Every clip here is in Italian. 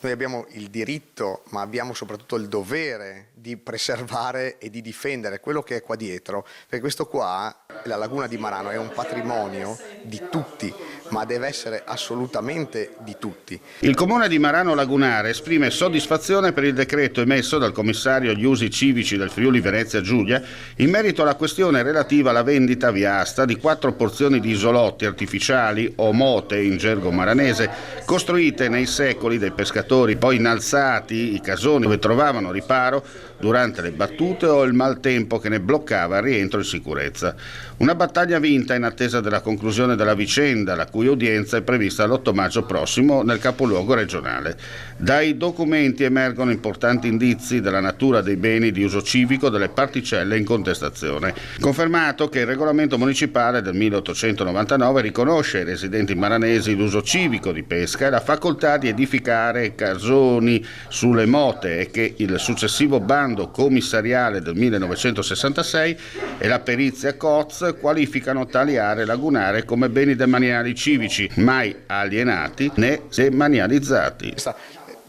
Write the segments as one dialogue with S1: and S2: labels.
S1: Noi abbiamo il diritto, ma abbiamo soprattutto il dovere di preservare e di difendere quello che è qua dietro, perché questo qua, la laguna di Marano, è un patrimonio di tutti, ma deve essere assolutamente di tutti.
S2: Il comune di Marano Lagunare esprime soddisfazione per il decreto emesso dal commissario agli usi civici del Friuli Venezia Giulia in merito alla questione relativa alla vendita via asta di 4 porzioni di isolotti artificiali o mote in gergo maranese, costruite nei secoli dai pescatori, poi innalzati i casoni dove trovavano riparo durante le battute o il maltempo che ne bloccava il rientro in sicurezza. Una battaglia vinta in attesa della conclusione della vicenda, la cui udienza è prevista l'8 maggio prossimo nel capoluogo regionale. Dai documenti emergono importanti indizi della natura dei beni di uso civico delle particelle in contestazione. Confermato che il regolamento municipale del 1899 riconosce ai residenti maranesi l'uso civico di pesca e la facoltà di edificare casoni sulle mote e che il successivo bando commissariale del 1966 e la perizia COZ qualificano tali aree lagunare come beni demaniali civici, mai alienati né demanializzati.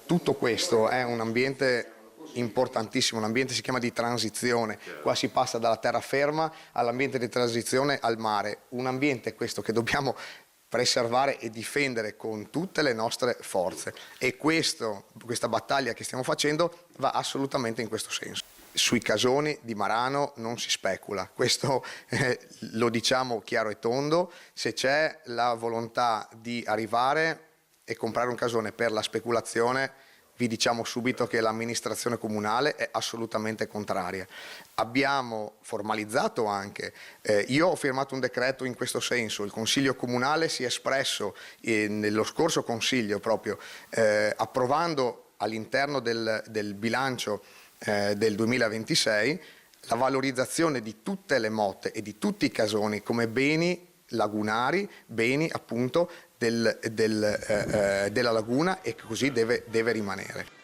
S1: Tutto questo è un ambiente importantissimo, un ambiente si chiama di transizione, qua si passa dalla terraferma all'ambiente di transizione al mare, un ambiente questo che dobbiamo preservare e difendere con tutte le nostre forze e questa battaglia che stiamo facendo va assolutamente in questo senso. Sui casoni di Marano non si specula, questo lo diciamo chiaro e tondo, se c'è la volontà di arrivare e comprare un casone per la speculazione, vi diciamo subito che l'amministrazione comunale è assolutamente contraria. Abbiamo formalizzato anche, io ho firmato un decreto in questo senso, il Consiglio Comunale si è espresso nello scorso Consiglio proprio approvando all'interno del bilancio del 2026 la valorizzazione di tutte le motte e di tutti i casoni come beni lagunari, beni appunto della laguna e che così deve rimanere.